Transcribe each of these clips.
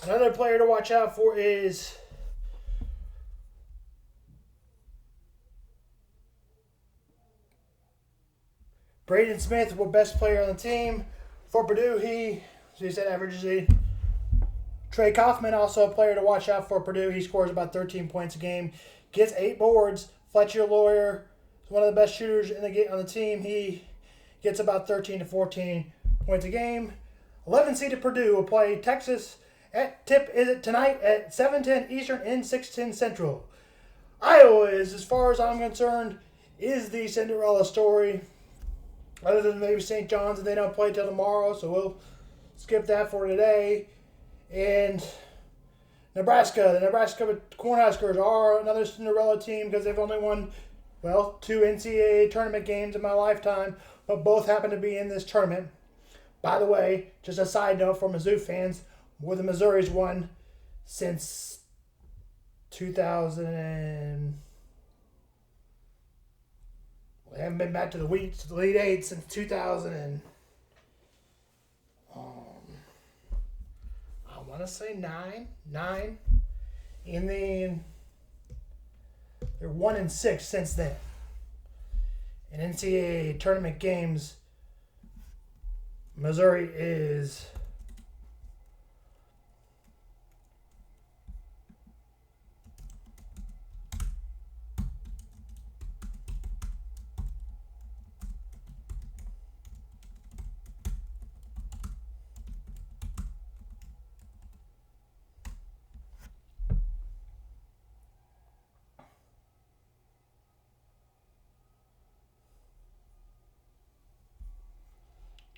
Another player to watch out for is Braden Smith, best player on the team. For Purdue, he said averages a. Trey Kaufman, also a player to watch out for Purdue. He scores about 13 points a game. Gets 8 boards. Fletcher Lawyer is one of the best shooters on the team. He gets about 13 to 14 points a game. 11-seeded Purdue will play Texas at tonight at 7:10 Eastern and 6:10 Central. Iowa is, as far as I'm concerned, is the Cinderella story. Other than maybe St. John's, and they don't play till tomorrow, so we'll skip that for today. And Nebraska, the Nebraska Cornhuskers are another Cinderella team because they've only won, 2 NCAA tournament games in my lifetime, but both happen to be in this tournament. By the way, just a side note for Mizzou fans, more than Missouri's won since 2000. They haven't been back to the Elite Eight since 2000 I want to say 9, and then they're 1-6 since then. In NCAA tournament games, Missouri is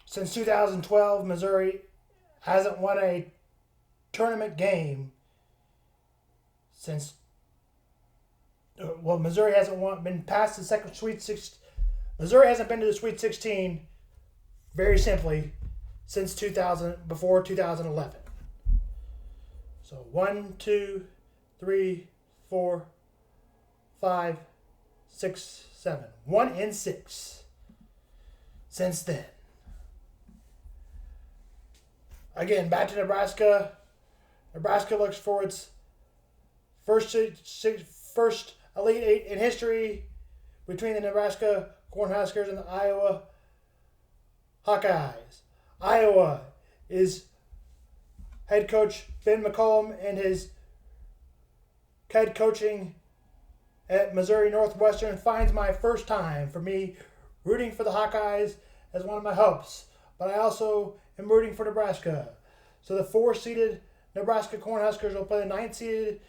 since 2012, Missouri hasn't won a tournament game since. Missouri hasn't been past the second Sweet 16. Missouri hasn't been to the Sweet 16, very simply, since before 2011. So 1, 2, 3, 4, 5, 6, 7. 1-6 since then. Again, back to Nebraska. Nebraska looks for its first Elite Eight in history between the Nebraska Cornhuskers and the Iowa Hawkeyes. Iowa is head coach Ben McCollum and his head coaching at Missouri Northwestern finds my first time for me rooting for the Hawkeyes as one of my hopes. But I also am rooting for Nebraska. So the 4-seeded Nebraska Cornhuskers will play the 9-seeded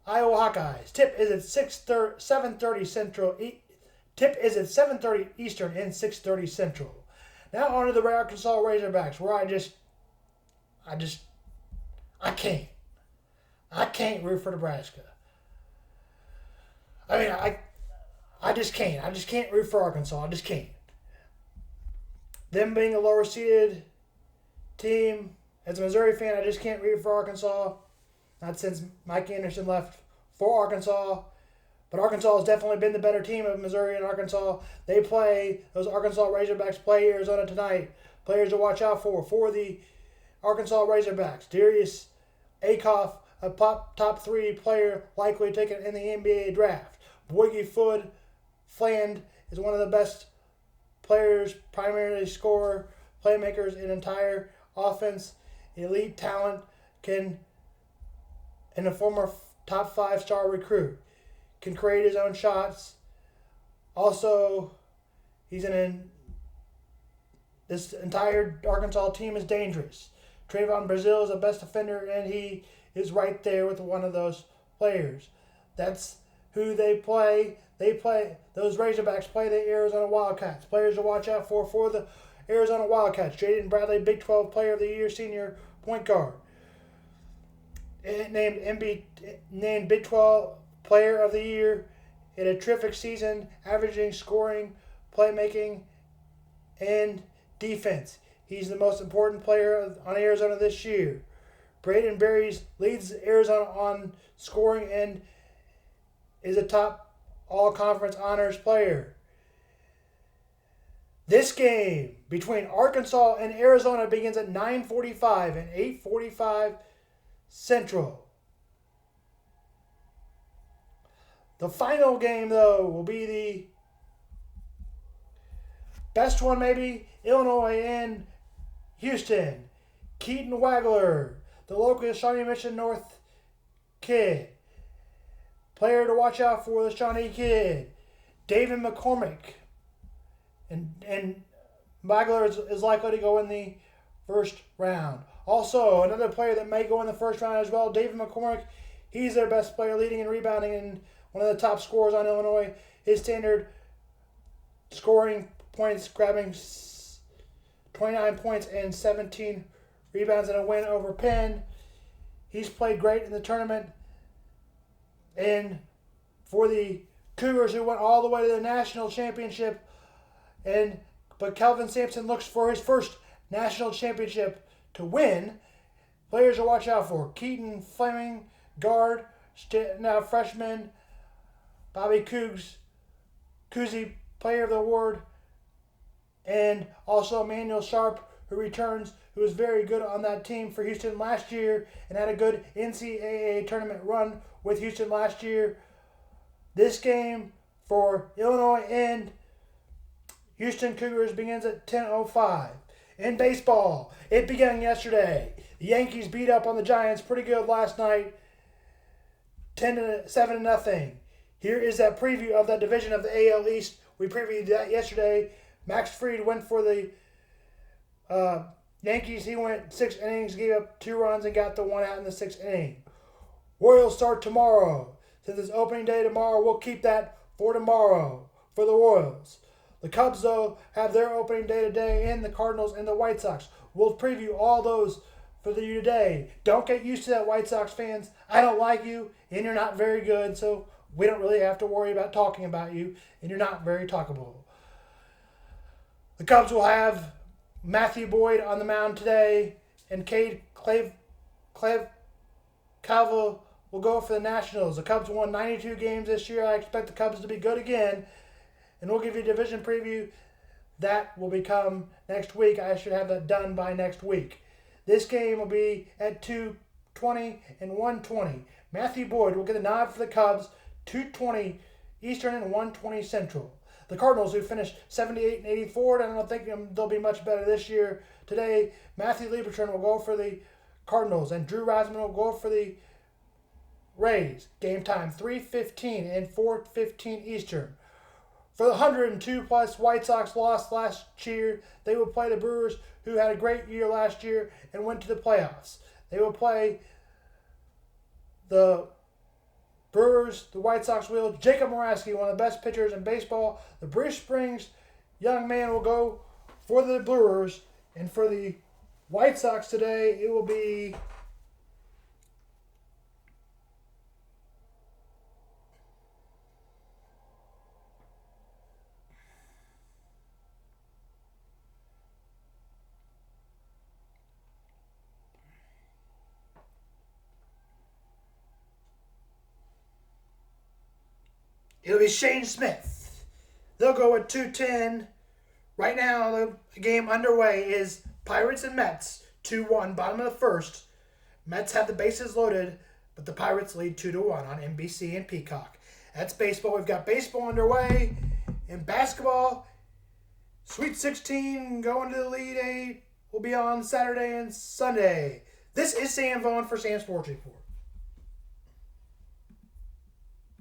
Iowa Hawkeyes. Tip is at 7:30 Central. Tip is at 7:30 Eastern and 6:30 Central. Now on to the Arkansas Razorbacks, where I can't root for Nebraska. I mean, I just can't. I just can't root for Arkansas. I just can't. Them being a lower seeded team, as a Missouri fan, I just can't root for Arkansas. Not since Mike Anderson left for Arkansas. But Arkansas has definitely been the better team of Missouri and Arkansas. Those Arkansas Razorbacks play Arizona tonight. Players to watch out for the Arkansas Razorbacks. Darius Akoff, a top 3 player likely taken in the NBA draft. Boyke Fland is one of the best players, primarily scorer, playmakers in entire offense. Elite talent, and a former top 5-star recruit. Can create his own shots. Also, this entire Arkansas team is dangerous. Trayvon Brazile is the best defender, and he is right there with one of those players. That's who they play. Those Razorbacks play the Arizona Wildcats. Players to watch out for the Arizona Wildcats. Jaden Bradley, Big 12 Player of the Year, senior point guard. Named Big 12 Player of the Year in a terrific season, averaging scoring, playmaking, and defense. He's the most important player on Arizona this year. Braden Berry leads Arizona on scoring and is a top all-conference honors player. This game between Arkansas and Arizona begins at 9:45 and 8:45 Central. The final game, though, will be the best one, maybe. Illinois and Houston. Keaton Wagler, the local Shawnee Mission North kid. Player to watch out for, the Shawnee kid. David McCormick. And Wagler is likely to go in the first round. Also, another player that may go in the first round as well, David McCormick. He's their best player, leading and rebounding, and one of the top scorers on Illinois. His standard scoring points, grabbing 29 points and 17 rebounds in a win over Penn. He's played great in the tournament. And for the Cougars, who went all the way to the national championship, but Kelvin Sampson looks for his first national championship to win. Players to watch out for: Keaton Fleming, guard, now freshman. Bobby Cousy, player of the award. And also Emmanuel Sharp, who returns, who was very good on that team for Houston last year and had a good NCAA tournament run with Houston last year. This game for Illinois and Houston Cougars begins at 10:05. In baseball, it began yesterday. The Yankees beat up on the Giants pretty good last night, 7-0. Here is that preview of that division of the AL East. We previewed that yesterday. Max Fried went for the Yankees. He went 6 innings, gave up 2 runs, and got the 1 out in the 6th inning. Royals start tomorrow. Since it's opening day tomorrow, we'll keep that for tomorrow for the Royals. The Cubs, though, have their opening day today, and the Cardinals and the White Sox. We'll preview all those for you today. Don't get used to that, White Sox fans. I don't like you, and you're not very good, so we don't really have to worry about talking about you, and you're not very talkable. The Cubs will have Matthew Boyd on the mound today, and Cade Calvo will go for the Nationals. The Cubs won 92 games this year. I expect the Cubs to be good again. And we'll give you a division preview. That will become next week. I should have that done by next week. This game will be at 2:20 and 1:20. Matthew Boyd will get the nod for the Cubs, 2:20 Eastern and 1:20 Central. The Cardinals, who finished 78 and 84, and I don't think they'll be much better this year. Today, Matthew Liebertron will go for the Cardinals, and Drew Rasmussen will go for the Rays. Game time 3:15 and 4:15 Eastern. For the 102-plus White Sox lost last year, they will play the Brewers, who had a great year last year and went to the playoffs. They will play the Brewers. The White Sox will. Jacob Moraski, one of the best pitchers in baseball. The Bruce Springs young man will go for the Brewers. And for the White Sox today, it will be Shane Smith. They'll go at 2:10. Right now, the game underway is Pirates and Mets, 2-1, bottom of the first. Mets have the bases loaded, but the Pirates lead 2-1 on NBC and Peacock. That's baseball. We've got baseball underway. In basketball, Sweet 16 going to the Elite 8 will be on Saturday and Sunday. This is Sam Vaughn for Sam Sports Report.